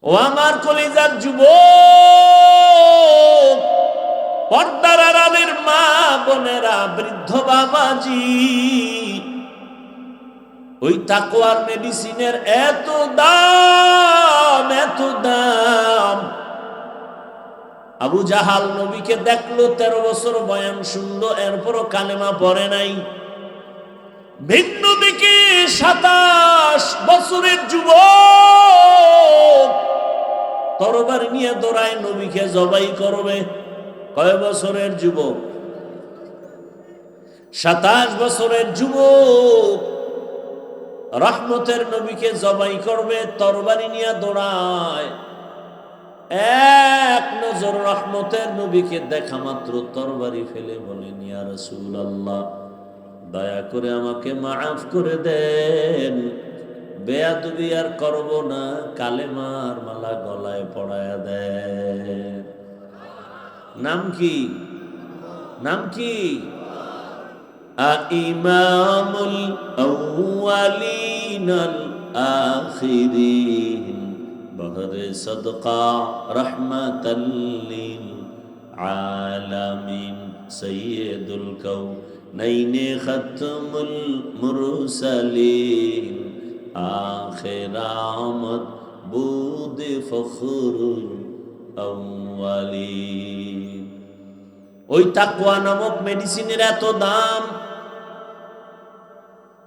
ও আমার কলিজার যুবক, পর্দার আড়ালের মা বোনেরা, বৃদ্ধ বাবাজি, ওই তাকওয়ার মেডিসিনের এত দাম, এত দাম। আবু জাহাল নবীকে দেখলো, 13 বছর বয়ান শুনলো, এরপরও কালেমা পড়ে নাই। ভিন্ন দিকে 27 বছরের যুবক তরবারি নিয়ে দৌড়ায়, নবীকে জবাই করবে। কয় বছরের যুবক? 27 বছরের যুবক রহমতের নবীকে জবাই করবে, তরবারি নিয়ে দৌড়ায়। এক নজর রহমতের নবীকে দেখা মাত্র তরবারি ফেলে বলেন, ইয়া রাসূলুল্লাহ, দয়া করে আমাকে মাফ করে দেন, বেয়াদবি আর করব না, কালেমার মালা গলায় পড়ায়া দেন। নাম কি? নাম কি? ইমামুল আউয়ালিনাল আখিরিন, বহরে সদকা রহমাতাল লিল আলামিন, সাইয়্যিদুল কাউনাইনি খাতমুল মুরসালিন, আখির আমদ বুদ ফখরুল আউয়ালিন। ওই তাকওয়া নামক মেডিসিনের এত দাম।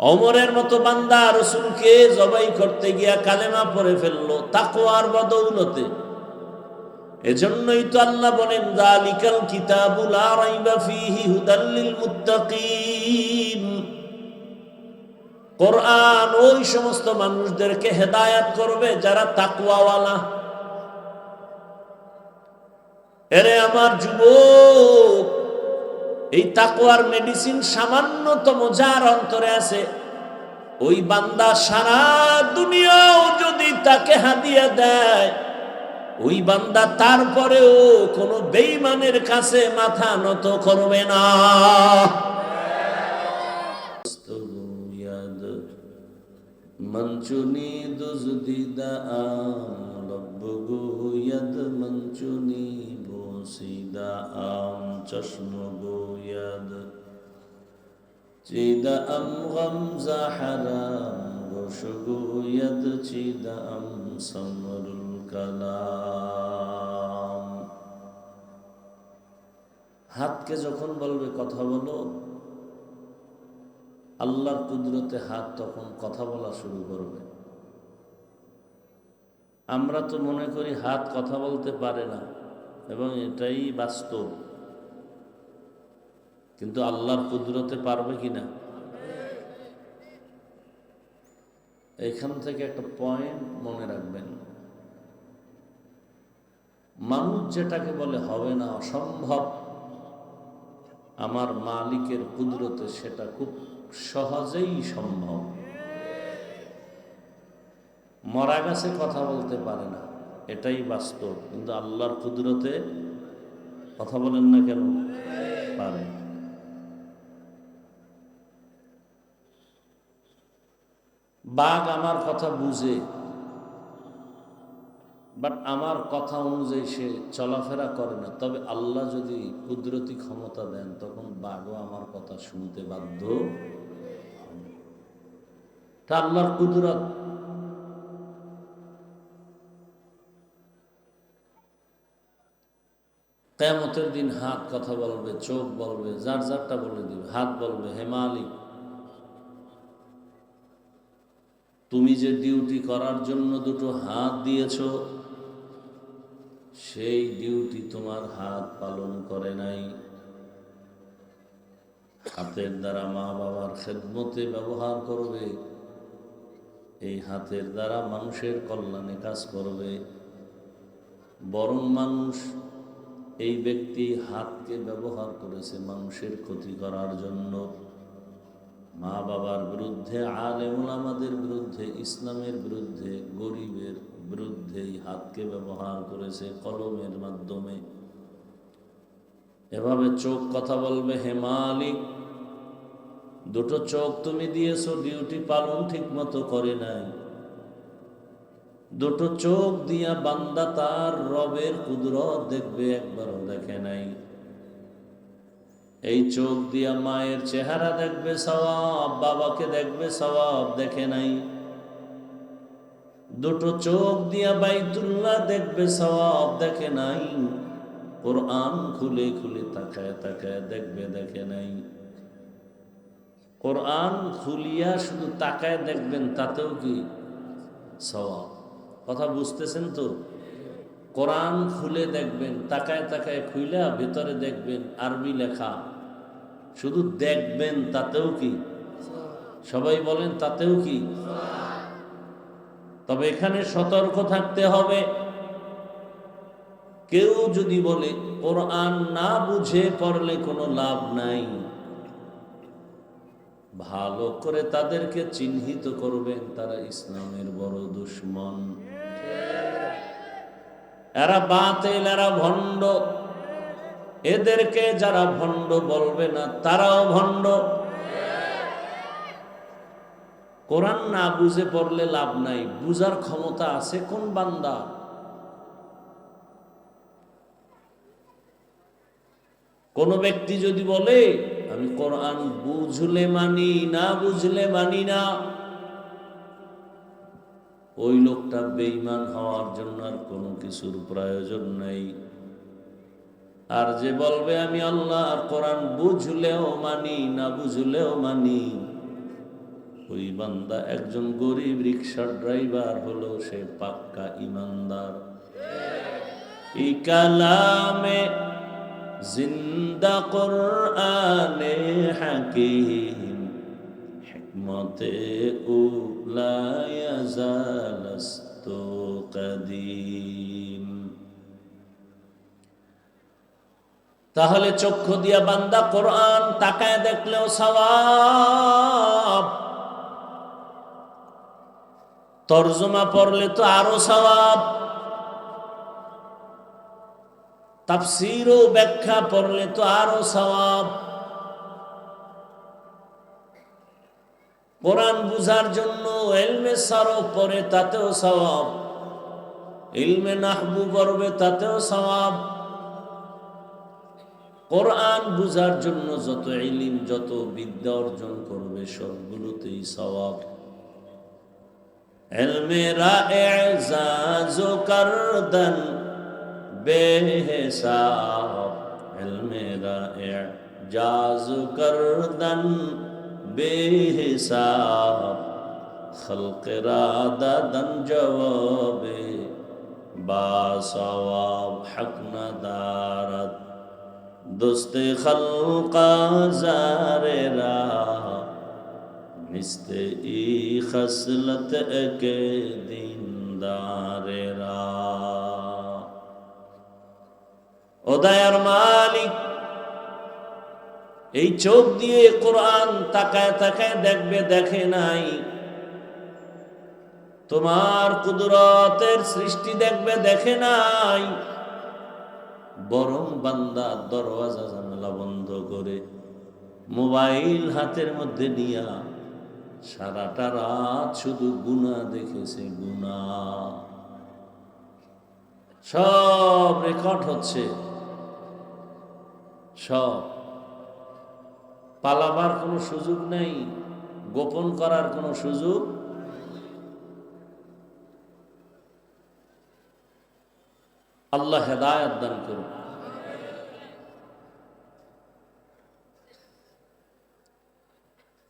ওমরের মতো বান্দা রাসূলকে জবাই করতে গিয়া কালেমা পড়ে ফেললো তাকওয়ার বদৌলতে। এজন্যই তো আল্লাহ বলেন, যালিকাল কিতাবু লা রাইবা ফীহি হুদাল লিল মুত্তাকিন। কোরআন ওই সমস্ত মানুষদেরকে হেদায়েত করবে যারা তাকওয়াওয়ালা। এরে আমার যুবক, এই তাকওয়ার মেডিসিন সামান্যতম যার অন্তরে আছে, ওই বান্দা সারা দুনিয়াও যদি তাকে হাদিয়া দেয়, ওই বান্দা তারপরেও কোনো বেঈমানের কাছে মাথা নত করবে না। মঞ্চুনি দুজদিদা আম লব্বগু ইয়াদ মঞ্চুনি বসিদা আম চশমগু ইয়াদ চিদা আম গমজা হারাম গোশগু ইয়াদ চিদা আম সমরুল কালাম। হাতকে যখন বলবে কথা বলো, আল্লাহর কুদরতে হাত তখন কথা বলা শুরু করবে। আমরা তো মনে করি হাত কথা বলতে পারে না, এবং এটাই বাস্তব। কিন্তু আল্লাহর কুদরতে পারবে কিনা, এখান থেকে একটা পয়েন্ট মনে রাখবেন। মানুষ যেটাকে বলে হবে না, অসম্ভব, আমার মালিকের কুদরতে সেটা খুব সহজেই সম্ভব। মরা গাছে কথা বলতে পারে না, এটাই বাস্তব, কিন্তু আল্লাহর কুদরতে কথা বলেন না কেন, পারে। বাঘ আমার কথা বুঝে, বাট আমার কথা অনুযায়ী সে চলাফেরা করে না। তবে আল্লাহ যদি কুদরতি ক্ষমতা দেন, তখন বাঘও আমার কথা শুনতে বাধ্য। তা আল্লাহর কুদরত। কিয়ামতের দিন হাত কথা বলবে, চোখ বলবে, যার যারটা বলে দিবে। হাত বলবে, হে মালিক, তুমি যে ডিউটি করার জন্য দুটো হাত দিয়েছ, সেই ডিউটি তোমার হাত পালন করে নাই। হাতের দ্বারা মা বাবার খেদমতে ব্যবহার করবে, এই হাতের দ্বারা মানুষের কল্যাণে কাজ করবে। বরং মানুষ, এই ব্যক্তি হাতকে ব্যবহার করেছে মানুষের ক্ষতি করার জন্য। মা বাবার বিরুদ্ধে, আলেম ওলামাদের বিরুদ্ধে, ইসলামের বিরুদ্ধে, গরিবের বিরুদ্ধে এই হাতকে ব্যবহার করেছে কলমের মাধ্যমে। এভাবে চোখ কথা বলবে, হে মালিক, দুটো চোখ তুমি দিয়েছো, ডিউটি পালন ঠিক মতো করে নাই। দুটো চোখ দিয়া বান্দা তার রবের কুদরত দেখবে, একবারও দেখে নাই। এই চোখ দিয়া মায়ের চেহারা দেখবে সওয়াব, বাবাকে দেখবে সওয়াব, দেখে নাই। দুটো চোখ দিয়া বাইতুল্লাহ দেখবে সওয়াব, দেখে নাই। কোরআন খুলে খুলে তাকায় তাকায় দেখবে, দেখে নাই। কোরআন খুলিয়া শুধু তাকায় দেখবেন, তাতেও কি সওয়াব? কথা বুঝতেছেন তো? কোরআন খুলে দেখবেন, তাকায় তাকায় খুইলা ভিতরে দেখবেন আরবি লেখা, শুধু দেখবেন, তাতেও কি? সবাই বলেন তাতেও কি? তবে এখানে সতর্ক থাকতে হবে। কেউ যদি বলে কোরআন না বুঝে পড়লে কোনো লাভ নাই, ভালো করে তাদেরকে চিহ্নিত করবেন, তারা ইসলামের বড় দুশমন। এরা বাতিল, এরা ভণ্ড। এদেরকে যারা ভণ্ড বলবে না, তারাও ভণ্ড। কোরআন না বুঝে পড়লে লাভ নাই। বুঝার ক্ষমতা আছে কোন বান্দা? কোন ব্যক্তি যদি বলে আমি কোরআন বুঝলে মানি, না বুঝলে মানি না, ওই লোকটা বেঈমান হওয়ার জন্য আর কোনো কিছুর প্রয়োজন নাই। আর যে বলবে আমি আল্লাহর কোরআন বুঝলেও মানি, না বুঝলেও মানি, ওই বান্দা একজন গরিব রিক্সার ড্রাইভার হলো, সে পাক্কা ইমানদার। এই কালামে জিন্দা কোরআনে হাকিম, হিকমতে উলা ইয়াজালাস্তু কাদিম। তাহলে চক্ষু দিয়া বান্দা কোরআন তাকায় দেখলেও সওয়াব, তরজমা পড়লে তো আরো সওয়াব, তাফসীর ও ব্যাখ্যা পড়লে তো আরো সওয়াব। কোরআন বুঝার জন্য ইলমে সরফ পড়ে, তাতেও সওয়াব। ইলমে নাহবু পড়বে, তাতেও সওয়াব। কোরআন বুঝার জন্য যত ইলম, যত বিদ্যা অর্জন করবে, সবগুলোতেই সওয়াব। ইলমে রা'ইজাজ কারদান বেহিসাব, ইলমে রা'ইজাজ কারদান বেহিসাব, খলকেরা দাদন জবাবে বা সওয়াব, হক না দারদ দোস্তে খলকা জারেরা, মিস্তে ই খসলত কে দিনদারেরা। ও দয়ার মালিক, এই চোখ দিয়ে কোরআন তাকায় তাকায় দেখবে, দেখে নাই। তোমার কুদরতের সৃষ্টি দেখবে, দেখে নাই। বরং বান্দা দরওয়াজা জানালা বন্ধ করে মোবাইল হাতের মধ্যে নিয়া সারাটা রাত শুধু গুনাহ দেখেছে, গুনাহ সব রেকর্ড হচ্ছে, সব। পালাবার কোনো সুযোগ নেই, গোপন করার কোনো সুযোগ। আল্লাহ হেদায়েত দান করুন।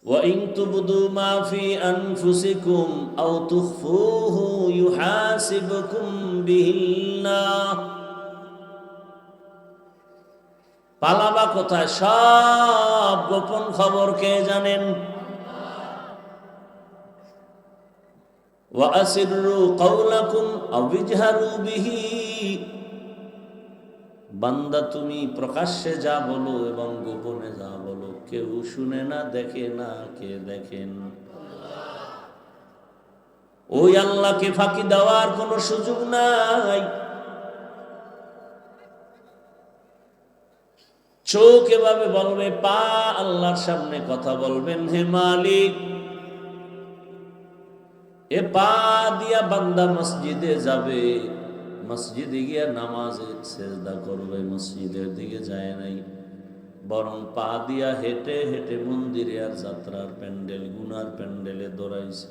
وَإِن تُبْدُوا مَا فِي أَنفُسِكُمْ أَوْ تُخْفُوهُ يُحَاسِبْكُم بِهِ اللَّهُ। পালাবা কোথায়? সব গোপন খবর কে জানেন? وَأَسِرُّوا قَوْلَكُمْ أَوْ اجْهَرُوا بِهِ। বান্দা তুমি প্রকাশ্যে যা বলো এবং গোপনে যা বলো, কেউ শুনে না, দেখে না। কে দেখেন? ওই আল্লাহকে ফাঁকি দেওয়ার কোনো সুযোগ নাই। চোখ এভাবে বলবে, পা আল্লাহর সামনে কথা বলবেন, হে মালিক এ পা দিয়া বান্দা মসজিদে যাবে, মসজিদে গিয়া নামাজে সেজদা করবে, মসজিদের দিকে যায় নাই, বরং পা দিয়া হেঁটে হেঁটে মন্দিরে আর যাত্রার প্যান্ডেল গুনার প্যান্ডেলে দৌড়াইছে।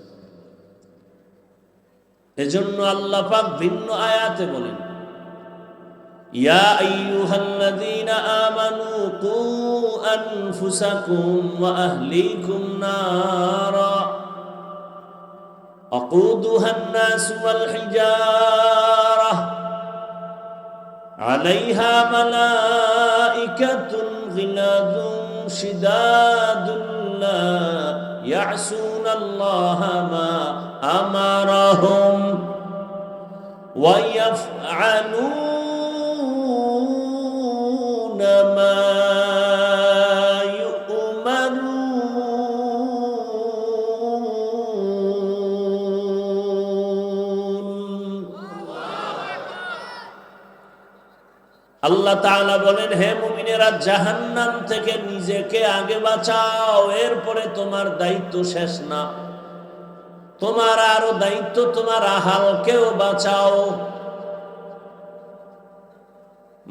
এজন্য আল্লাহ পাক ভিন্ন আয়াতে বলেন, ইয়া আইয়ুহাল্লাযীনা আমানু কু আনফুসাকুম ওয়া আহলিকুম নারা আকুদুহা আন-নাস ওয়াল হিজারাহ আলাইহা মালাইকাতুন গিলাযুন শিদাদুন লা ইয়াসুনাল্লাহা মা আমারাহুম ওয়া ইয়াফআলুনা মা আল্লাহ তাআলা বলেন, হে মুমিনেরা, জাহান্নাম থেকে নিজেকে আগে বাঁচাও, এরপরে তোমার দায়িত্ব শেষ না, তোমার আরো দায়িত্ব তোমার আহালকেও বাঁচাও।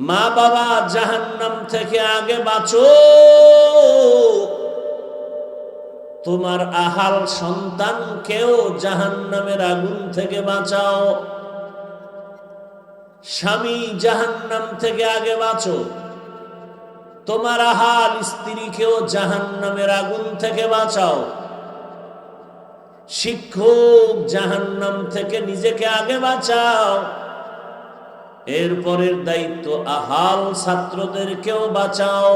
মা বাবা জাহান্নাম থেকে আগে বাঁচো, তোমার আহাল সন্তানকেও জাহান্নামের আগুন থেকে বাঁচাও। স্বামী জাহান্নাম থেকে আগে বাঁচো, তোমার আহাল স্ত্রীকেও জাহান্নামের আগুন থেকে বাঁচাও। শিক্ষক জাহান্নাম থেকে নিজেকে আগে বাঁচাও, এরপরের দায়িত্ব আহাল ছাত্রদেরকেও বাঁচাও।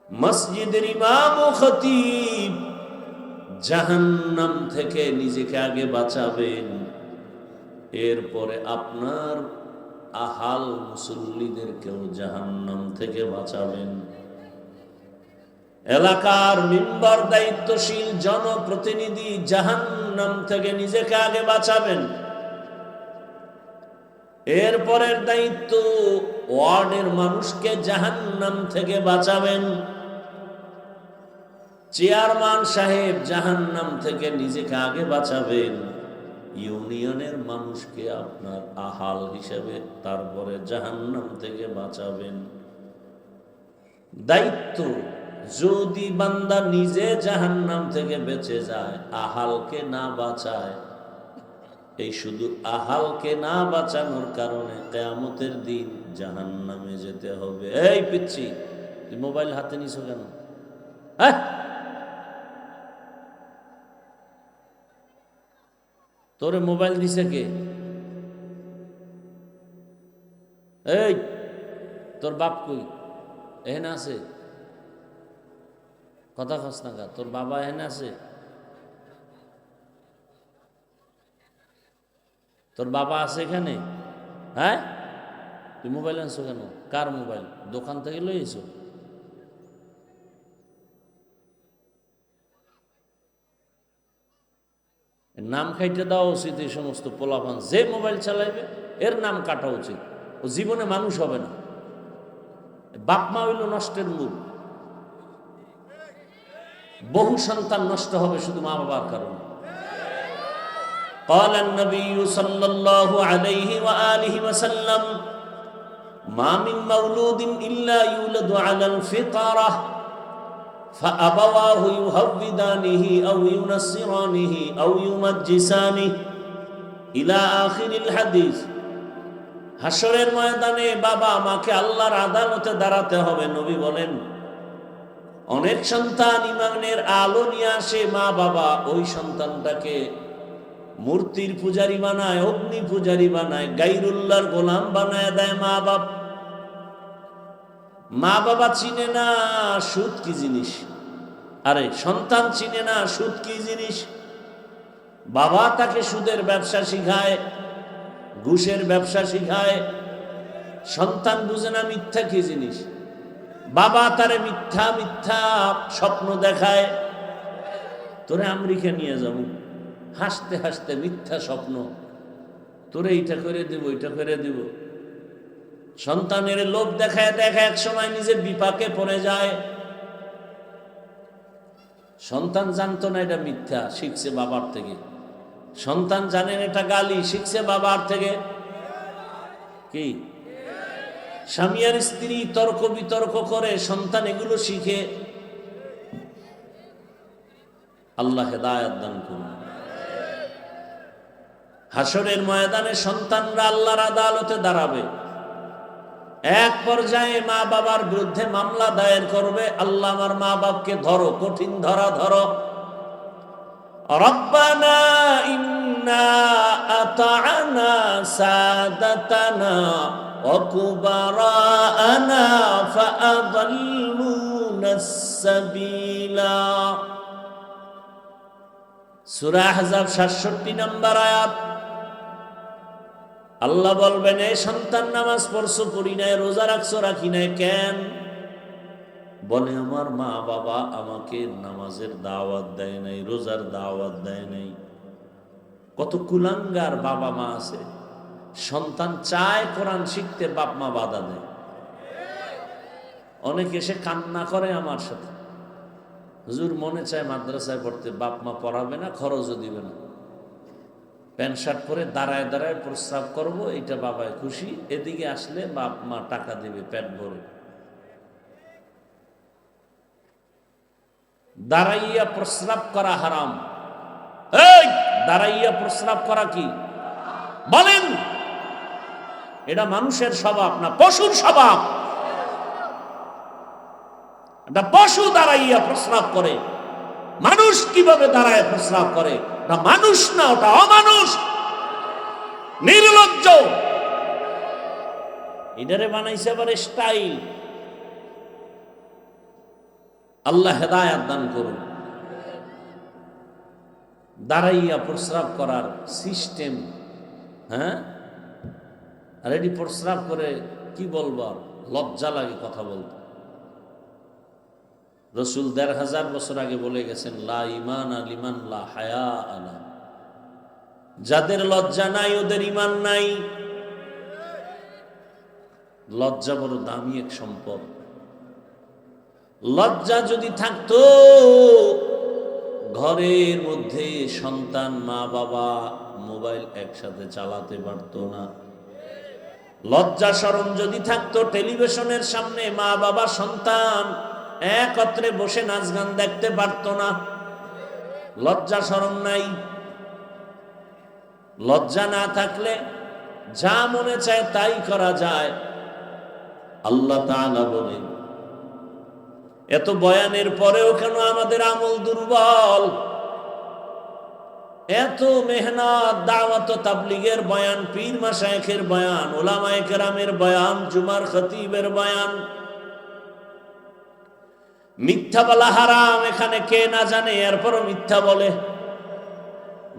মসজিদের ইমাম ও খতিব জাহান্নাম থেকে নিজেকে আগে বাঁচাবেন, এরপরে আপনার আহাল মুসল্লিদেরকেও জাহান্নাম থেকে বাঁচাবেন। এলাকার মিম্বার দায়িত্বশীল জনপ্রতিনিধি জাহান্নাম থেকে নিজেকে আগে বাঁচাবেন, এরপরের দায়িত্ব ওয়ার্ডের মানুষকে জাহান্নাম থেকে বাঁচাবেন। চেয়ারম্যান সাহেব জাহান্নাম থেকে নিজেকে আগে বাঁচাবেন, ইউনিয়নের মানুষকে আপনার আহাল হিসেবে তারপরে জাহান্নাম থেকে বাঁচাবেন। দায়িত্ব, যদি বান্দা নিজে জাহান্নাম থেকে বেঁচে যায়, আহালকে না বাঁচায়, এই শুধু আহালকে না বাঁচানোর কারণে কিয়ামতের দিন জাহান্নামে যেতে হবে। এই পিচ্ছি, তুই মোবাইল হাতে নিছো কেন? হ্যাঁ, তোরে মোবাইল দিছে কে? এই তোর বাপ কই? এখানে আছে? কথা কস না কা? তোর বাবা এখানে আছে? তোর বাবা আছে এখানে? হ্যাঁ, তুই মোবাইল আনছো কেন? কার মোবাইল? দোকান থেকে লই এসো? নাম খাইতে দেওয়া উচিত। এই সমস্ত পোলাপান যে মোবাইল চালাইবে এর নাম কাটা উচিত। ও জীবনে মানুষ হবে না। বাপ মা হইল নষ্টের মূল। বহু সন্তান নষ্ট হবে শুধু মা বাবার কারণে। قال النبي صلى الله عليه وآله وسلم ما من مولود إلا يولد على الفطرة فأبواه يهودانه أو ينصرانه أو يمجسانه إلى آخر الحديث। হাশরের ময়দানে বাবা মাকে আল্লাহর আদালতে দাঁড়াতে হবে। নবী বলেন, অনেক সন্তান ইমানের আলো নিয়ে আসে, মা বাবা ওই সন্তানটাকে মূর্তির পূজারি বানায়, অগ্নি পূজারি বানায়, গায়রুল্লাহর গোলাম বানায় দেয়। মা বাবা চিনে না সুদ কি জিনিস। আরে সন্তান চিনে না সুদ কি জিনিস। বাবা তাকে সুদের ব্যবসা শিখায়, ঘুষের ব্যবসা শিখায়। সন্তান বুঝে না মিথ্যা কি জিনিস। বাবা তারে মিথ্যা মিথ্যা স্বপ্ন দেখায়, তোরে আমেরিকা নিয়ে যাবো, হাসতে হাসতে মিথ্যা স্বপ্ন, তোরে এইটা করে দেব ওইটা করে দেব। সন্তানের লোভ দেখায় দেখায় এক সময় নিজে বিপাকে পড়ে যায়। সন্তান জানতো না এটা মিথ্যা, শিখছে বাবার থেকে। সন্তান জানেন এটা গালি, শিখছে বাবার থেকে। কি স্বামী আর স্ত্রী তর্ক বিতর্ক করে, সন্তান এগুলো শিখে। আল্লাহ হেদায়েত দান করুন। হাসরের ময়দানে সন্তানরা আল্লাহর আদালতে দাঁড়াবে। এক পর্যায়ে মা বাবার বিরুদ্ধে মামলা দায়ের করবে, আল্লাহ আমার মা বাপকে ধরো, কঠিন ধরা ধরো। রব্বানা ইন্না আতা'না সাদাতানা ওয়া কুবারানা ফাআদাল্লুনাস সাবিলা। সূরা আহজাব 67 নম্বর আয়াত। আল্লাহ বলবেন, এই সন্তান নামাজ পড়ছো পড়ি নাই, রোজা রাখছো রাখি নাই, কেন? বলে আমার মা বাবা আমাকে নামাজের দাওয়াত দেয় নাই, রোজার দাওয়াত দেয় নাই। কত কুলাঙ্গার বাবা মা আছে, সন্তান চায় কোরআন শিখতে, বাপ মা বাধা দেয়। অনেকে এসে কান্না করে আমার সাথে, হুজুর মনে চায় মাদ্রাসায় পড়তে, বাপ মা পড়াবে না, খরচও দিবে না। প্যান্ট শার্ট পরে দাঁড়ায় দাঁড়ায় প্রস্রাব করবো, এটা বাবায় খুশি। এদিকে আসলে বাপ মা টাকা দিবে পেট ভরে। দাঁড়াইয়া প্রস্রাব করা হারাম। এই দাঁড়াইয়া প্রস্রাব করা কি বলেন? এটা মানুষের স্বভাব না, পশুর স্বভাব। এটা পশু দাঁড়াইয়া প্রস্রাব করে, মানুষ কিভাবে দাঁড়ায় প্রস্রাব করে? না মানুষ না, ওটা অমানুষ, নির্লজ্জ। এটারে বানাইছে আবার স্টাইল। আল্লাহ হেদায়েত দান করুন। দাঁড়াইয়া প্রস্রাব করার সিস্টেম, হ্যাঁ? আর এটি প্রস্রাব করে কি বলবো, লজ্জা লাগে কথা বলতে। রসুল ১৫০০ বছর আগে বলে গেছেন, লা ঈমান লিমান লা হায়া আলা। যাদের লজ্জা নাই ওদের ঈমান নাই। লজ্জা বড় দামি এক সম্পদ। লজ্জা যদি থাকতো, ঘরের মধ্যে সন্তান মা বাবা মোবাইল একসাথে চালাতে পারতো না। লজ্জা শরম যদি থাকতো, টেলিভিশনের সামনে মা বাবা সন্তান একত্রে বসে নাচ গান দেখতে পারতো না। লজ্জা শরম নাই। লজ্জা না থাকলে যা মনে চায় তাই করা যায়। আল্লাহ তাআলা বলেন, এত বয়ানের পরেও কেন আমাদের আমল দুর্বল? এত মেহনত, দাওয়াত, তাবলীগের বয়ান, পীর মাশায়েখের বয়ান, উলামায়ে কেরামের বয়ান, জুমার খতিবের বয়ান, মিথ্যা বলা হারাম এখানে কে না জানে, এরপরও মিথ্যা বলে।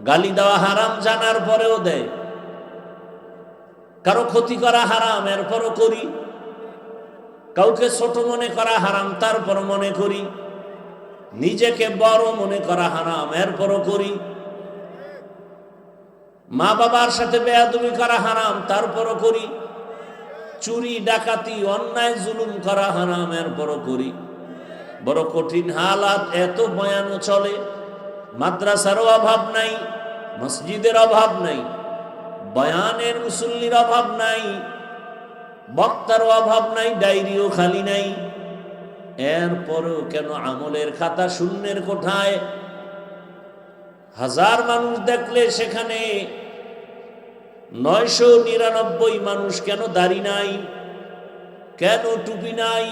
গালি দেওয়া হারাম জানার পরেও দেয়। কারো ক্ষতি করা হারাম, এরপরও করি। কাউকে ছোট মনে করা হারাম, তারপর মনে করি। নিজেকে বড় মনে করা হারাম, এরপরও করি। মা বাবার সাথে বেয়াদবি করা হারাম, তারপরও করি। চুরি ডাকাতি অন্যায় জুলুম করা হারাম, এরপরও করি। বড় কঠিন হালাত, এত বয়ানও চলে। মাদ্রাসারও অভাব নাই, মসজিদের অভাব নাই, বয়ানের মুসল্লির অভাব নাই, বক্তারও অভাব নাই, ডায়েরিও খালি নাই। এরপরেও কেন আমলের খাতা শূন্যের কোঠায়? হাজার মানুষ দেখলে সেখানে 999 মানুষ কেন দাড়ি নাই, কেন টুপি নাই?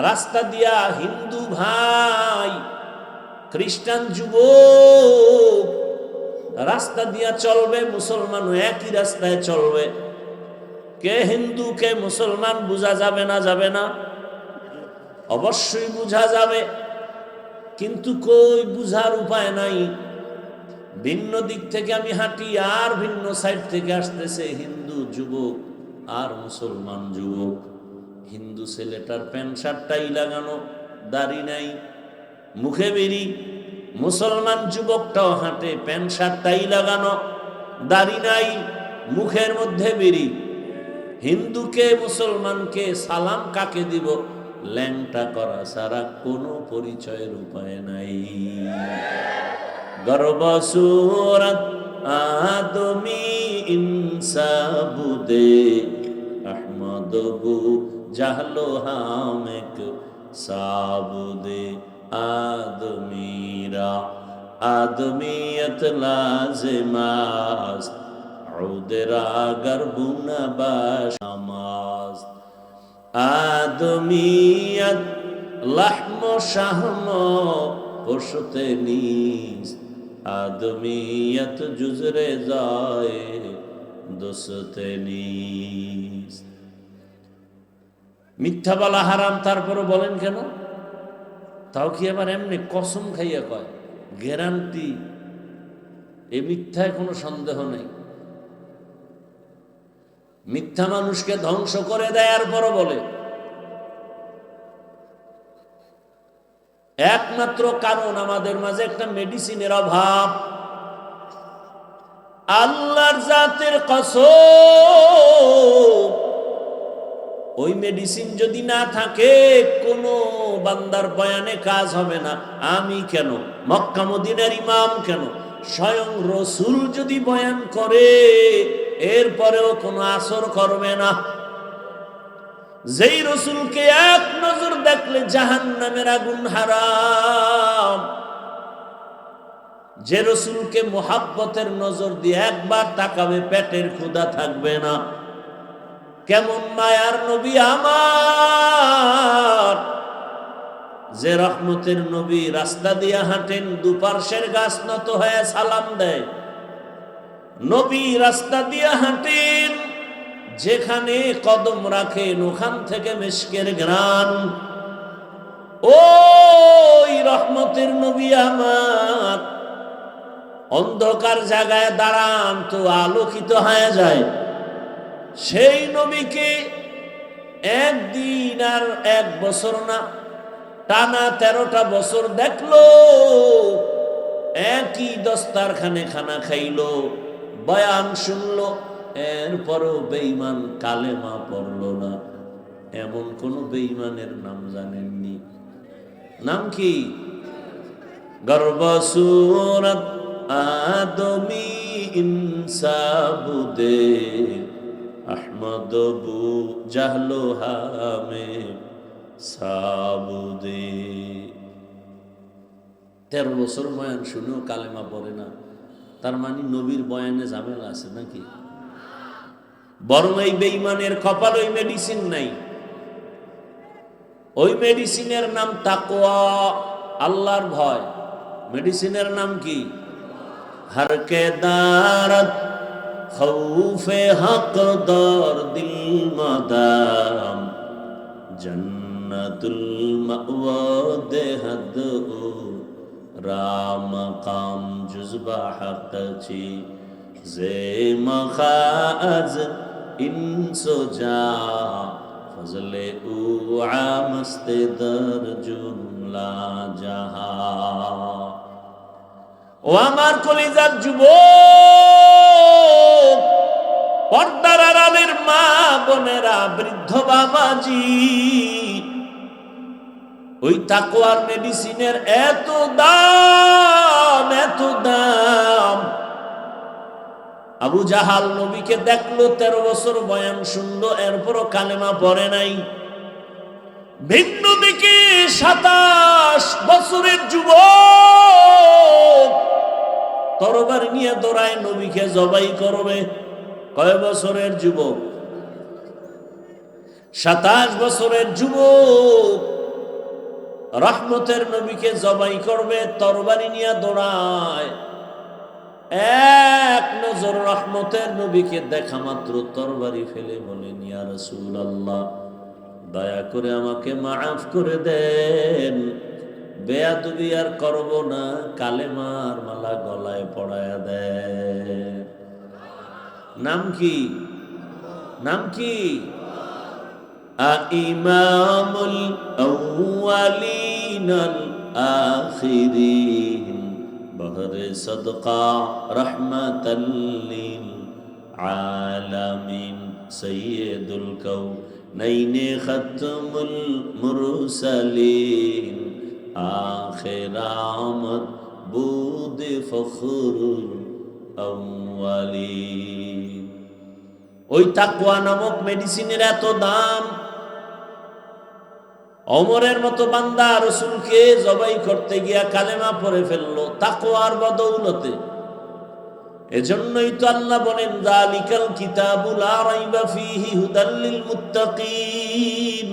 রাস্তা দিয়া হিন্দু ভাই, খ্রিস্টান যুবক রাস্তা দিয়া চলবে, মুসলমানও একই রাস্তায় চলবে। কে হিন্দু কে মুসলমান বোঝা যাবে না? যাবে না? অবশ্যই বোঝা যাবে, কিন্তু কই বুঝার উপায় নাই। ভিন্ন দিক থেকে আমি হাঁটি, আর ভিন্ন সাইড থেকে আসতেছে হিন্দু যুবক আর মুসলমান যুবক। হিন্দু ছেলেটার প্যান্ট শার্টটাই লাগানো, দাড়ি নাই, মুখে বেরি। মুসলমান যুবকটাও হাঁটে, প্যান্ট শার্টটাই লাগানো, দাড়ি নাই, মুখের মধ্যে বেরি। হিন্দুকে মুসলমানকে সালাম কাকে দিব? ল্যাংটা করা ছাড়া কোনো পরিচয়ের উপায় নাই। গর্বসূরত আদমি ইনসাবুদে আহমদ বু জাহলো হামেক সাবুদে আদমিরা আদমিয়ত লাজিমাস উদরা গরবুনা বাশামাস আদমিয়ত লাহম শাহম পশুতে নিস আদমিয়ত জুজরে যায় দোসতে নিস। মিথ্যা বলা হারাম, তারপরে বলেন কেন? তাও কি আবার এমনি কসম খাইয়া কয়, গ্যারান্টি, এ মিথ্যায় কোনো সন্দেহ নেই। মিথ্যা মানুষকে ধ্বংস করে দেয়, আর পরও বলে। একমাত্র কারণ আমাদের মাঝে একটা মেডিসিনের অভাব। আল্লাহর জাতের কসম, ওই মেডিসিন যদি না থাকে কোনো বান্দার বয়ানে কাজ হবে না। আমি কেন, মক্কা মদিনার ইমাম কেন, স্বয়ং রসুল যদি বয়ান করে এরপরেও কোনো আসর করবে না। যেই রসুলকে এক নজর দেখলে জাহান্নামের আগুন হারাম, যে রসুলকে মোহাব্বতের নজর দিয়ে একবার তাকাবে পেটের ক্ষুধা থাকবে না। কেমন মায়ার নবী আমার, যে রহমতের নবী রাস্তা দিয়ে হাঁটেন, দুপার্শ্বের গাছ নত হয়ে সালাম দেয়। নবী রাস্তা দিয়ে হাঁটেন, যেখানে কদম রাখেন ওখান থেকে মিশকের ঘ্রাণ। ওই রহমতের নবী আমার অন্ধকার জায়গায় দাঁড়ান তো আলোকিত হয়ে যায়। সেই নবীকে একদিন আর এক বছর না, টানা 13টা বছর দেখলো, একই দস্তারখানে খানা খাইলো, বয়ান শুনলো, এরপরও বেঈমান কালেমা পড়লো না। এমন কোন বেঈমানের নাম জানেননি? নাম কি? গর্বসূরত আদমি ইনসাবুদে আহমদ বু জাহলো হামে সাবুদে। 13 বছর বয়ান শুনেও কালেমা পড়ে না, তার মানে নবীর বয়ানে ঝামেলা আছে নাকি? বরং এই বেঈমানের কপাল ওই মেডিসিন নাই। ওই মেডিসিনের নাম তাকওয়া, আল্লাহর ভয়। মেডিসিনের নাম কি? হর কে দারত খৌফে হক দর দিল মাদাম জন্নতুল মাওয়া দেহদ রাম কাম জুজবা হক চি জে মখাজ ইনসো যা ফজলে উ আমস্তে দর জুমলা জাহা। ও আমার কলিজার যুবক, পর্দার আড়ালের মা বোনেরা, বৃদ্ধ বাবাজি, ওই তাকওয়ার মেডিসিনের এত দাম, এত দাম। আবু জাহাল নবীকে দেখলো, 13 বছর বয়ান শুনলো, এরপরও কালেমা পড়ে নাই। ভিন্ন দিকে 27 বছরের যুবক তরবারি নিয়ে দৌড়ায় নবীকে জবাই করবে। কয় বছরের যুবক? 27 বছরের যুবক রহমতের নবীকে জবাই করবে, তরবারি নিয়ে দৌড়ায়। এক নজর রহমতের নবীকে দেখা মাত্র তরবারি ফেলে বলেন, ইয়া রাসূলুল্লাহ, দয়া করে আমাকে মাফ করে দেন, বেয়াদবি আর করব না, কালেমার মালা গলায় পড়ায়া দেন। নাম কি? নাম কি? ইমামুল আউয়ালিন আল আখিরিন বহরে সদকা রহমাতাল লিল আলামিন সৈয়দুল नईने खत्मुल मुरसलीन आखिरामत बुद फखरुल अव्वलीन। ওই তাকওয়া নামক মেডিসিনের এত দাম, ওমরের মতো বান্দা রাসূলকে জবাই করতে গিয়া কালেমা পড়ে ফেললো তাকওয়ার বদৌলতে। এজন্যই তো আল্লাহ বলেন যালিকাল কিতাবু লা রাইবা ফীহি হুদাল লিল মুত্তাকিন।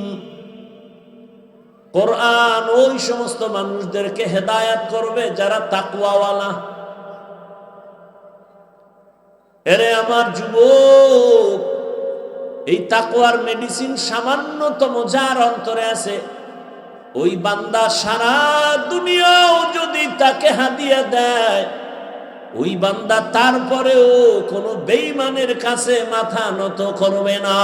কোরআন ওই সমস্ত মানুষদেরকে হেদায়েত করবে যারা তাকওয়াওয়ালা। এরে আমার যুবক, এই তাকওয়ার মেডিসিন সামান্যতম যার অন্তরে আছে, ওই বান্দা সারা দুনিয়াও যদি তাকে হাদিয়া দেয়, ওই বান্দা তারপরেও কোনো বেঈমানের কাছে মাথা নত করবে না।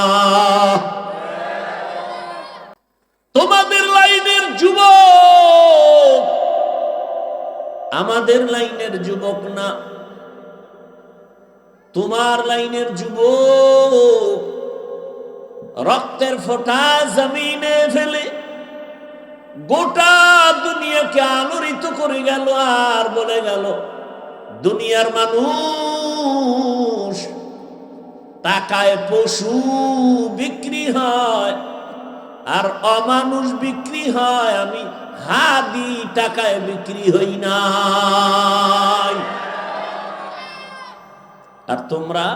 তোমাদের লাইনের যুবক আমাদের লাইনের যুবক না, তোমার লাইনের যুবক রক্তের ফোঁটা জমিনে ফেলে গোটা দুনিয়াকে আলোড়িত করে গেল আর বলে গেল দুনিয়ার মানুষ টাকায় পশু বিক্রি হয় আর অমানুষ বিক্রি হয়, আমি হাদি টাকায় বিক্রি হই না। আর তোমরা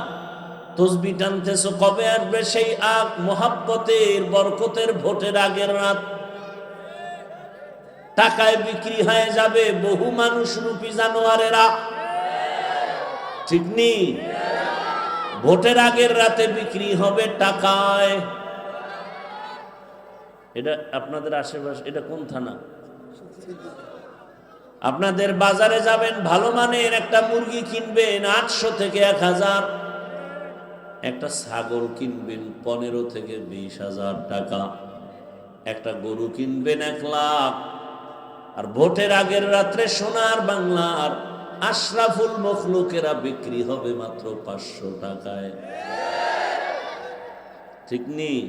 তসবি টানতেছো, কবে আসবে সেই আগ মোহাব্বতের বরকতের ভোটের আগের রাত? টাকায় বিক্রি হয়ে যাবে বহু মানুষ রূপী জানোয়ারেরা, ঠিক নেই? ভোটের আগের রাতে বিক্রি হবে টাকায়। এটা আপনাদের আশেপাশে, এটা কোন থানা? আপনাদের বাজারে যাবেন, ভালো মানের একটা মুরগি কিনবেন 800 থেকে 1000, একটা ছাগল কিনবেন 15 থেকে 20,000 টাকা, একটা গরু কিনবেন 1 লাখ। আর ভোটের আগের রাত্রে সোনার বাংলার আশরাফুল মখলুকেরা বিক্রি হবে মাত্র 500 টাকায়, ঠিক নেই?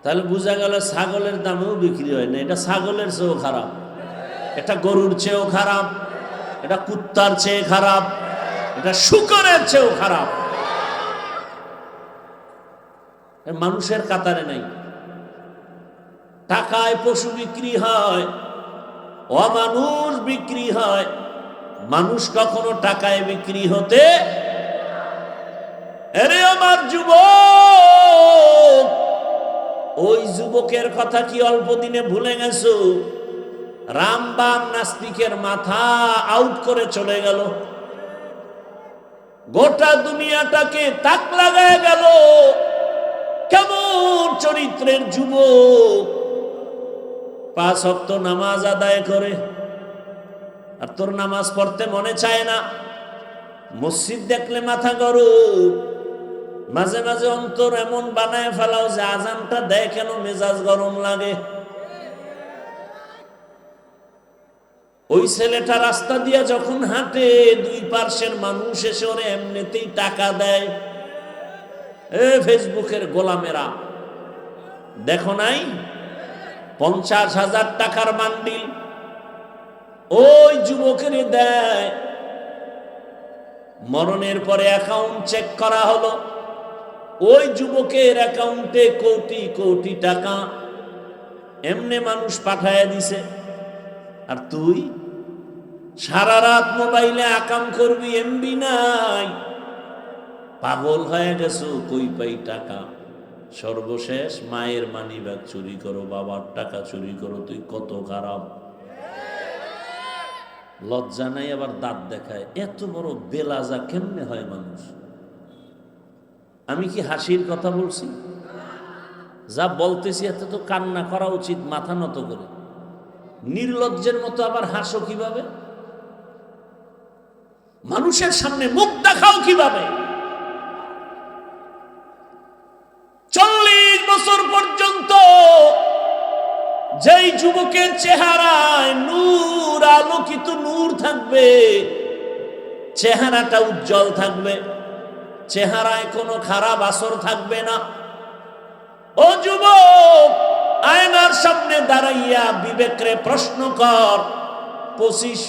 তাহলে বোঝা গেল ছাগলের দামেও বিক্রি হয় না। এটা ছাগলের চেয়েও খারাপ, এটা গরুর চেয়েও খারাপ, এটা কুত্তার চেয়ে খারাপ, এটা শুকরের চেয়েও খারাপ। মানুষের কাতারে নাই। টাকায় পশু বিক্রি হয়, অমানুষ বিক্রি হয়, মানুষ কখনো টাকায় বিক্রি হতে। আরে আমার যুবক, ওই যুবকের কথা কি অল্প দিনে ভুলে গেছো? রামবাম নাস্তিকের মাথা আউট করে চলে গেল, গোটা দুনিয়াটাকে তাক লাগায় গেল। কেমন চরিত্রের যুবক, 5 ওয়াক্ত নামাজ আদায় করে, আর তোর নামাজ পড়তে মনে চায় না। মসজিদ দেখলে মাথা গরম, মাঝে মাঝে অন্তর এমন বানায় ফেলাও যে আজানটা দেয় কেন মেজাজ গরম লাগে। ওই ছেলেটা রাস্তা দিয়া যখন হাঁটে, 2 পার্শ্বের মানুষ এসে ওরে এমনিতেই টাকা দেয়। ফেসবুকের গোলামেরা দেখো নাই, 50,000 টাকার বান্ডিল ওই যুবকের দেয়। মরণের পরে অ্যাকাউন্ট চেক করা হলো, ওই যুবকের অ্যাকাউন্টে কোটি কোটি টাকা এমনি মানুষ পাঠায় দিছে। আর তুই সারা রাত মোবাইলে আকাম করবি, এমবি নাই, পাগল হয়ে গেছো। কই পাই টাকা? সর্বশেষ মায়ের মানিব্যাগ চুরি করো, বাবার টাকা চুরি করো। তুই কত খারাপ! লজ্জা নাই, আবার দাঁত দেখায়। এত বড় বেলাজা কেমনে হয় মানুষ? আমি কি হাসির কথা বলছি? যা বলতেছি এতে তো কান্না করা উচিত, মাথা নত করে। নির্লজ্জের মতো আবার হাসো কিভাবে? মানুষের সামনে মুখ দেখাও কিভাবে? 40 বছর পর্যন্ত যেই যুবকের চেহারায় নূর, আলোকিত নূর থাকবে, চেহারাটা উজ্জ্বল থাকবে, চেহারায় কোনো খারাপ আসর থাকবে না, ও যুবক, আয়নার সামনে দাঁড়াইয়া বিবেকরে প্রশ্ন কর, 25,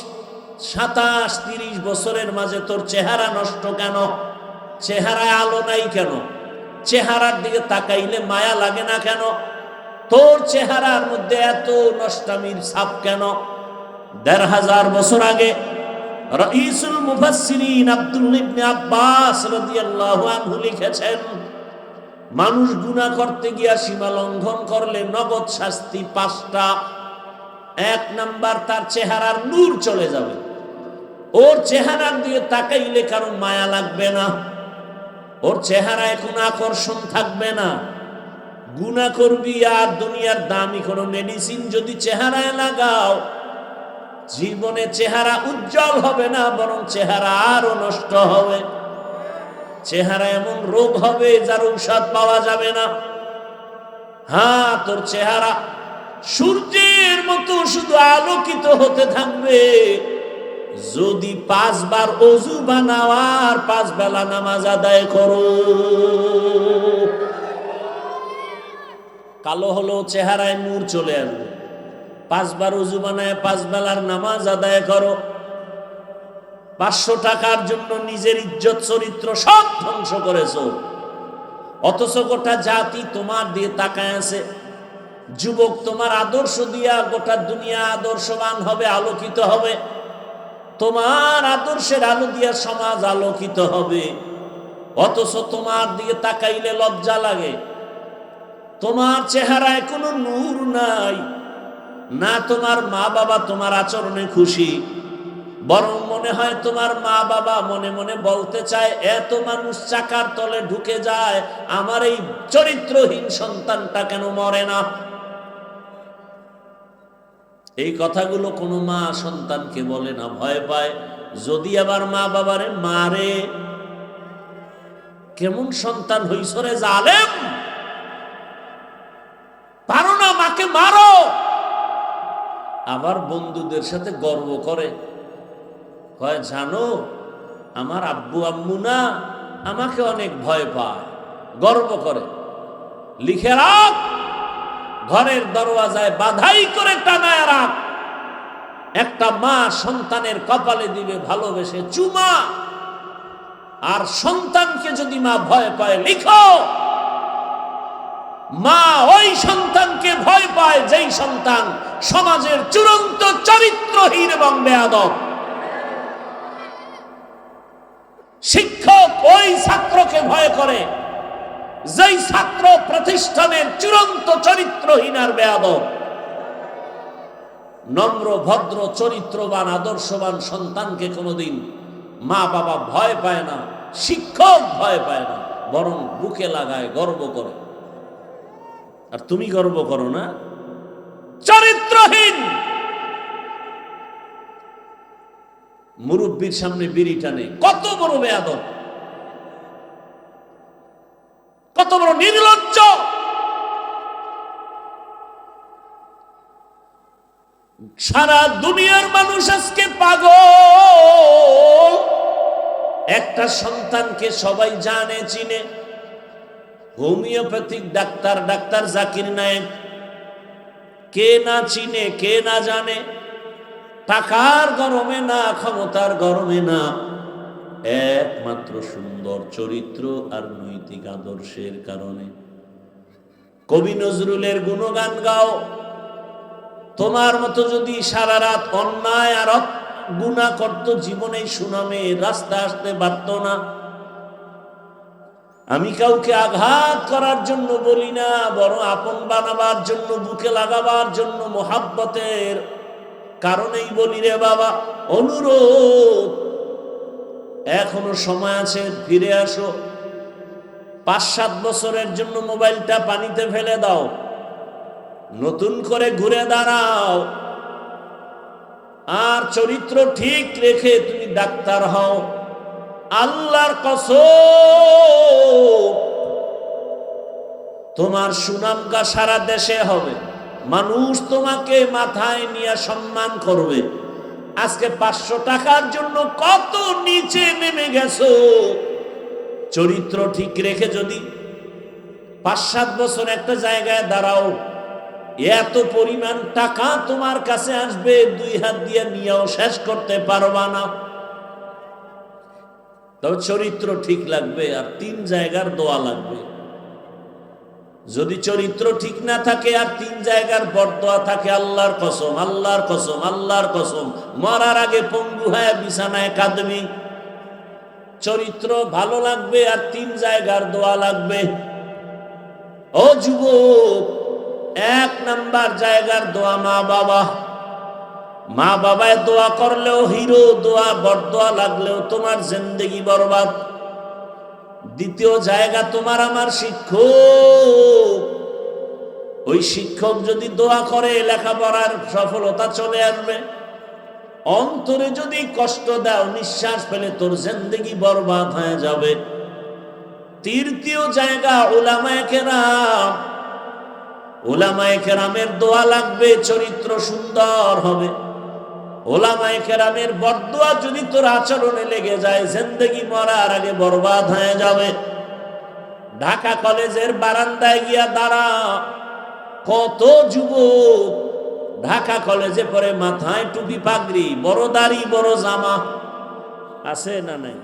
27, 30 বছরের মাঝে তোর চেহারা নষ্ট কেন? চেহারায় আলো নাই কেন? চেহারার দিকে তাকাইলে মায়া লাগে না কেন? তোর চেহারার মধ্যে এত নষ্টামির ছাপ কেন? 1500 বছর আগে রাইসুল মুফাসসিরিন আব্দুল্লাহ ইবনে আব্বাস রাদিয়াল্লাহু আনহু লিখেছেন, মানুষ গুনাহ করতে গিয়া সীমা লঙ্ঘন করলে নগদ শাস্তি 5টা। 1 নাম্বার, তার চেহারার নূর চলে যাবে। ওর চেহারার দিকে তাকাইলে কারণ মায়া লাগবে না, ওর চেহারায় কোনো আকর্ষণ থাকবে না। গুনাহ করবি আর দুনিয়ার দামি কোনো মেডিসিন যদি চেহারায় লাগাও, জীবনে চেহারা উজ্জ্বল হবে না, বরং চেহারা আরো নষ্ট হবে। চেহারা এমন রোগ হবে যার ঔষধ পাওয়া যাবে না। হ্যাঁ, তোর চেহারা সূর্যের মতো শুধু আলোকিত হতে থাকবে যদি 5 বার ওযু বানাও আর 5 বেলা নামাজ আদায় করো। কালো হলো চেহারায় নূর চলে আসবে। 5 বার ওযু বানায় 5 বেলার নামাজ আদায় করো। 500 টাকার জন্য নিজের ইজ্জত চরিত্র সব ধ্বংস করেছো, অথচ গোটা জাতি তোমার দিয়ে তাকায় আছে। যুবক, তোমার আদর্শ দিয়া গোটা দুনিয়া আদর্শবান হবে, আলোকিত হবে। তোমার আদর্শের আলো দিয়া সমাজ আলোকিত হবে, অথচ তোমার দিকে তাকাইলে লজ্জা লাগে। তোমার চেহারায় কোনো নূর নাই, না তোমার মা বাবা তোমার আচরণে খুশি, বরং মনে হয় তোমার মা বাবা মনে মনে বলতে চায়, এত মানুষ চাকার তলে ঢুকে যায়, আমার এই চরিত্রহীন সন্তানটা কেন মরে না? এই কথাগুলো কোনো মা সন্তানকে বলে না, ভয় পায় যদি আবার মা বাবারে মারে। কেমন সন্তান হইছ রে জালেম, পারো না, মাকে মারো। আবার বন্ধুদের সাথে গর্ব করে, হয় জানো আমার আব্বু আম্মু না আমাকে অনেক ভয় পায়, গর্ব করে। লিখে রাখ, ঘরের দরওয়াজায় বাধাই করে টানায় রাখ। একটা মা সন্তানের কপালে দিবে ভালোবেসে চুমা, আর সন্তানকে যদি মা ভয় পায়, লিখো মা ওই সন্তানকে ভয় পায় যেই সন্তান সমাজের চূড়ান্ত চরিত্রহীন এবং বেয়াদব। শিক্ষক ওই ছাত্রকে ভয় করে যেই ছাত্র প্রতিষ্ঠানের চূড়ান্ত চরিত্রহীন আর বেয়াদব। নম্র ভদ্র চরিত্রবান আদর্শবান সন্তানকে কোনোদিন মা বাবা ভয় পায় না, শিক্ষক ভয় পায় না, বরং বুকে লাগায়, গর্ব করে। আর তুমি গর্ব করো না? চরিত্রহীন মুরব্বীর সামনে বিড়ি টানে, কত বড় বেয়াদব, কত বড় নির্লজ্জ। সারা দুনিয়ার মানুষ আজকে পাগল। একটা সন্তানকে সবাই জানে, চিনে, homeopathic doctor, doctor Zakir Naik. কে না চিনে, কে না জানে? টাকার গরমে না, ক্ষমতার গরমে না, একমাত্র সুন্দর চরিত্র আর নৈতিক আদর্শের কারণে। কবি নজরুলের গুণগান গাও। তোমার মতো যদি সারা রাত অন্যায় আর গুনাহ করত, জীবনে সুনামে রাস্তা আসতে পারত না। আমি কাউকে আঘাত করার জন্য বলি না, বরং আপন বানাবার জন্য, বুকে লাগাবার জন্য, মোহাব্বতের কারণেই বলি রে বাবা। অনুরোধ, এখনো সময় আছে, ফিরে আসো। 5-7 বছরের জন্য মোবাইলটা পানিতে ফেলে দাও, নতুন করে ঘুরে দাঁড়াও, আর চরিত্র ঠিক রেখে তুমি ডাক্তার হও। আল্লাহর কসম, তোমার সুনামগা সারা দেশে হবে, মানুষ তোমাকে মাথায় নিয়ে সম্মান করবে। আজকে 500 টাকার জন্য কত নিচে নেমে গেছো। চরিত্র ঠিক রেখে যদি 5-7 বছর একটা জায়গায় দাঁড়াও, এত পরিমাণ টাকা তোমার কাছে আসবে 2 হাত দিয়ে নিয়েও শেষ করতে পারবা না। তবে চরিত্র ঠিক লাগবে আর 3 জায়গার দোয়া লাগবে। যদি চরিত্র ঠিক না থাকে আর 3 জায়গার বরদোয়া থাকে, আল্লাহর কসম, আল্লাহর কসম, আল্লাহর কসম, মরার আগে পঙ্গু হয়ে বিছানায় কাঁদবি। চরিত্র ভালো লাগবে আর 3 জায়গার দোয়া লাগবে। ও যুবক, 1 নাম্বার জায়গার দোয়া মা বাবা। মা বাবায় দোয়া করলেও হিরো, দোয়া বরদোয়া লাগলেও তোমার জিন্দেগি বরবাদ। দ্বিতীয় জায়গা তোমার আমার শিক্ষক। ওই শিক্ষক যদি দোয়া করে লেখাপড়ার সফলতা চলে আসবে। অন্তরে যদি কষ্ট দাও, নিঃশ্বাস ফেলে তোর জিন্দেগি বরবাদ হয়ে যাবে। তৃতীয় জায়গা উলামায়ে কেরাম। উলামায়ে কেরামের দোয়া লাগবে, চরিত্র সুন্দর হবে। উলামায়ে কেরামের বরদোয়া যদি তোর আচরণে লেগে যায়, জিন্দেগি মরার আগে বরবাদ হয়ে যাবে। ঢাকা কলেজের বারান্দায় গিয়া দাঁড়া, কত যুবক ঢাকা কলেজে পড়ে, মাথায় টুপি পাগড়ি, বড় দাড়ি বড় জামা, আছে না নাই?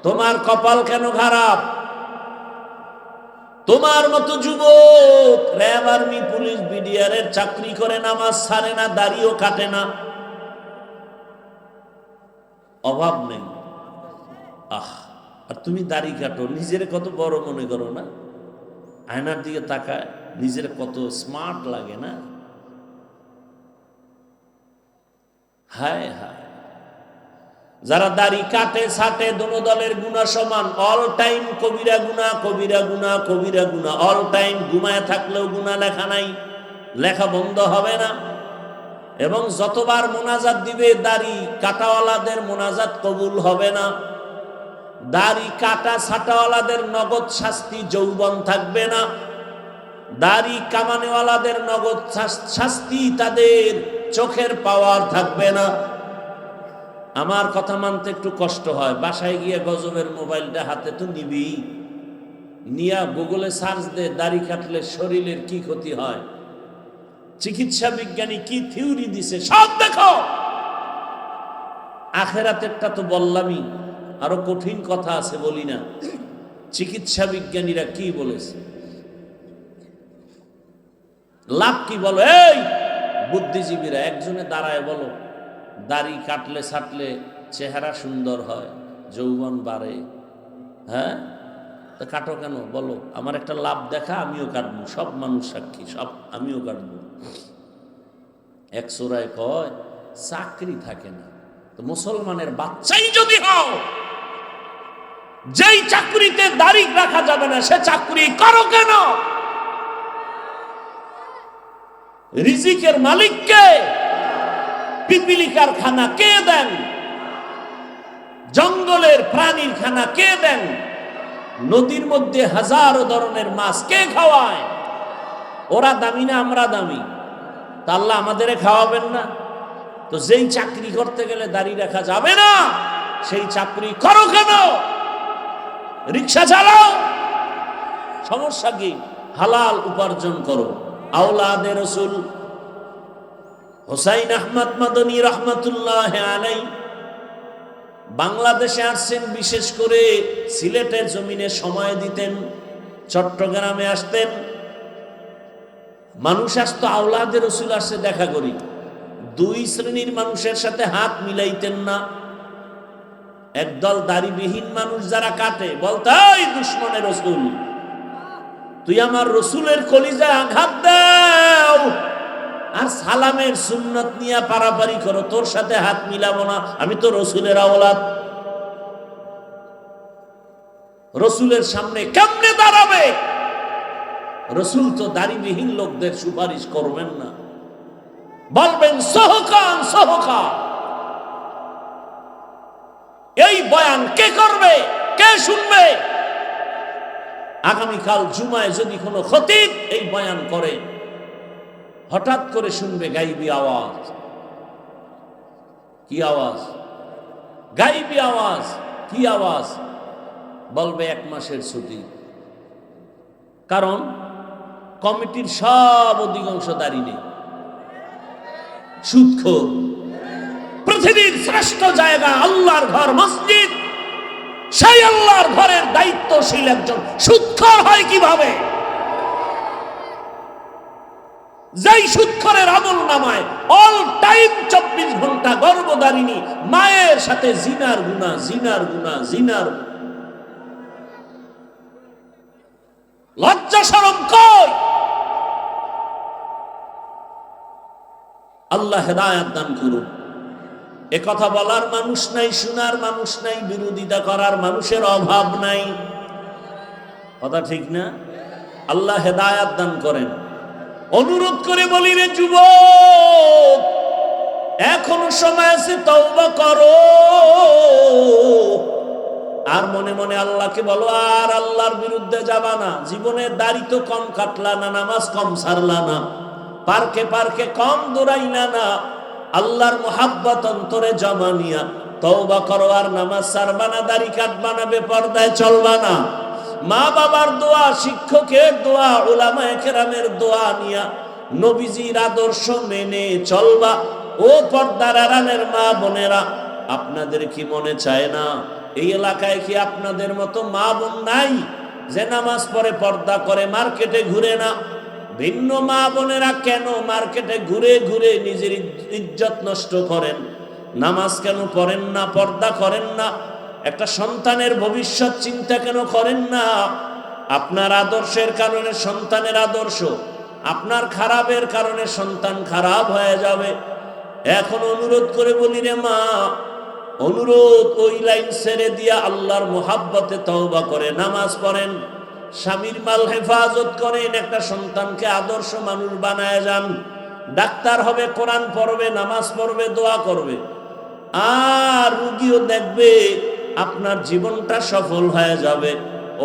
তোমার কপাল কেন খারাপ? তোমার মতো যুবক র্যাব, আর্মি, পুলিশ, বিডিআরের চাকরি করে, নামাজ ছাড়ে না, দাড়িও কাটে না, অভাব নেই। আর তুমি দাড়ি কাটো, নিজের কত বড় মনে করো না? আয়নার দিকে তাকায় নিজের কত স্মার্ট লাগে না? হায় হায়, যারা দাড়ি কাটে ছাটে, দোনো দলের গুনাহ সমান। অল টাইম কবিরা গুনাহ, কবিরা গুনাহ, কবিরা গুনাহ, অল টাইম। ঘুমায় থাকলেও গুনাহ লেখা নাই, লেখা বন্ধ হবে না। এবং যতবার মোনাজাত দিবে, দাড়ি কাটাওয়ালাদের মোনাজাত কবুল হবে না। দাড়ি কাটা ছাটাওয়ালাদের নগদ শাস্তি, যৌবন থাকবে না। দাড়ি কামানেওয়ালাদের নগদ শাস্তি, তাদের চোখের পাওয়ার থাকবে না। আমার কথা মানতে একটু কষ্ট হয়। বাসায় গিয়ে গজবের মোবাইলটা হাতে তো নিবি, নিয়া গুগলে সার্চ দে, দাড়ি কাটলে শরীরের কি ক্ষতি হয়, চিকিৎসা বিজ্ঞানী কি থিওরি দিছে, সব দেখো। আখেরাতেরটা তো বললামই, আরো কঠিন কথা আছে বলি না। চিকিৎসা বিজ্ঞানীরা কি বলেছে, লাভ কি বলো? এই বুদ্ধিজীবীরা একজনে দাঁড়ায় বলো, দাড়ি কাটলে ছাটলে চেহারা সুন্দর হয়, যৌবন বাড়ে। হ্যাঁ, তা কাটো কেন বলো? আমার একটা লাভ দেখা, আমিও কাটবো, সব মানুষ সাক্ষী, সব আমিও কাটবো। এক সোরায় কয় চাকরি থাকে না। তো মুসলমানের বাচ্চাই যদি হও, যেই চাকরিতে দাড়ি রাখা যাবে না সে চাকরি করো কেন? রিজিকের মালিককে? পিপিলিকার খানা কে দেন? জঙ্গলের প্রাণীর খানা কে দেন? নদীর মধ্যে হাজারো ধরনের মাছ কে খাওয়ায়? ওরা দামি না আমরা দামি? তা আল্লাহ আমাদের খাওয়াবেন না? তো যেই চাকরি করতে গেলে দাড়ি রাখা যাবে না, সেই চাকরি করো কেন? রিক্সা চালাও, সমস্যা কি? হালাল উপার্জন করো। আওলাদে রসুল হুসাইন আহমদ মাদানী রহমাতুল্লাহ আলাই বাংলাদেশে আসছেন, বিশেষ করে সিলেটের জমিনে সময় দিতেন, চট্টগ্রামে আসতেন। মানুষ আসতো, আওলাদে রসুল আসছে দেখা করি। 2 শ্রেণীর মানুষের সাথে হাত মিলাইতেন না। একদল দাড়িবিহীন মানুষ যারা কাটে, বলতো এই দুশ্মনের রসুল, তুই আমার রসুলের কলিজায় আঘাত দাও, আর সালামের সুন্নত নিয়ে পারাপারি করো, তোর সাথে হাত মিলাবো না, আমি তো রসুলের আওলাদ। রসুলের সামনে কেমনে দাঁড়াবে? রসুল তো দাড়িবিহীন লোকদের সুপারিশ করবেন না, বলবেন সহকান সহকা। এই বয়ান কে করবে, কে শুনবে? আগামীকাল জুমায় যদি কোনো খতিব এই বয়ান করে, হঠাৎ করে শুনবে গাইবি আওয়াজ। কি আওয়াজ? গাইবি আওয়াজ। কি আওয়াজ? বলবে 1 মাসের ছুটি। কারণ কমিটির সব অধিকাংশ দাঁড়ি নেই, সুদখোর। পৃথিবীর শ্রেষ্ঠ জায়গা আল্লাহর ঘর মসজিদ, সেই আল্লাহর ঘরের দায়িত্বশীল একজন সুদখোর হয় কিভাবে? যেই সুদখোরের আমল নামায় অল টাইম 24 ঘন্টা গর্ভধারিণী মায়ের সাথে জিনার গুনাহ, জিনার গুনাহ, জিনার। লজ্জা শরম কই? আল্লাহ হেদায়েত দান করুন। এ কথা বলার মানুষ নাই, শোনার মানুষ নাই, বিরোধিতা করার মানুষের অভাব নাই। কথা ঠিক না? আল্লাহ হেদায়েত দান করেন। অনুরোধ করে বলি রে যুবক, এখনো সময় আছে, তওবা করো। আর মনে মনে আল্লাহকে বলো, আর আল্লাহর বিরুদ্ধে যাবা না। জীবনের দাড়ি তো কম কাটলা না, নামাজ কম ছাড়লা না, পার্কে পার্কে কম দৌড়াইলা না, আল্লাহর মুহাব্বত অন্তরে জমা নিয়া তওবা করো। আর নামাজ ছাড়বা না, দাড়ি কাটবা না, বেপরদায় চলবা না। মা বাবার দোয়া, শিক্ষকের দোয়া, উলামায়ে কেরামের দোয়া নিয়া নবীজির আদর্শ মেনে চলবা। ও পর্দার আড়ালের মা বোনেরা, আপনাদের কি মনে চায় না এই এলাকায় কি আপনাদের মতো মা বোন নাই যে নামাজ পড়ে, পর্দা করে, মার্কেটে ঘুরে না? ভিন্ন মা বোনেরা কেন মার্কেটে ঘুরে ঘুরে নিজের ইজ্জত নষ্ট করেন? নামাজ কেন পড়েন না, পর্দা করেন না? একটা সন্তানের ভবিষ্যৎ চিন্তা কেন করেন না? আপনার আদর্শের কারণে সন্তানের আদর্শ, আপনার খারাপের কারণে সন্তান খারাপ হয়ে যাবে। এখন অনুরোধ করে বলি রে মা, অনুরোধ, ওই লাইন ছেড়ে দিয়া আল্লাহর মুহাব্বতে তওবা করে নামাজ পড়েন, স্বামীর মাল হেফাজত করেন, একটা সন্তানকে আদর্শ মানুষ বানায় যান। ডাক্তার হবে, কোরআন পড়বে, নামাজ পড়বে, দোয়া করবে, আর রুগীও দেখবে, আপনার জীবনটা সফল হয়ে যাবে।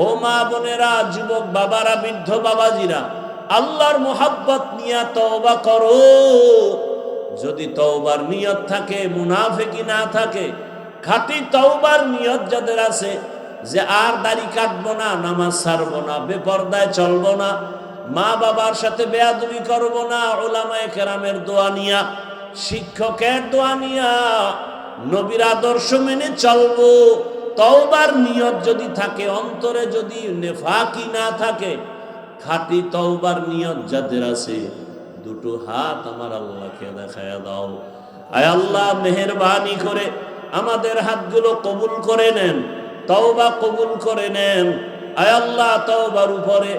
ও মা বোনেরা, যুবক বাবারা, বৃদ্ধ বাবাজিরা, আল্লাহর মুহাব্বত নিয়ে তওবা করো। যদি তওবার নিয়ত থাকে, মুনাফিকি না থাকে, খাঁটি তওবার নিয়ত যাদের আছে যে আর দাড়ি কাটবো না, নামাজ ছাড়বো না, বেপরদায় চলবো না, মা বাবার সাথে বেয়াদবি করবো না, উলামায়ে কেরামের দোয়া নিয়া, শিক্ষকের দোয়া নিয়া নবীর আদর্শ মেনে চলবো, তওবার নিয়ত যদি থাকে, অন্তরে যদি নেফাকি না থাকে, খাঁটি তওবার নিয়ত যাদের আছে, দুটো হাত আমার আল্লাহকে দেখায়া দাও। আয় আল্লাহ, মেহেরবানি করে আমাদের হাতগুলো কবুল করে নেন, তওবা কবুল করে নেন। আয় আল্লাহ, তওবার উপরে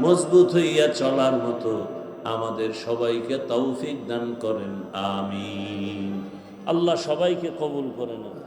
মজবুত হইয়া চলার মতো আমাদের সবাইকে তৌফিক দান করেন, আমিন। আল্লাহ সবাইকে কবুল করে নেন।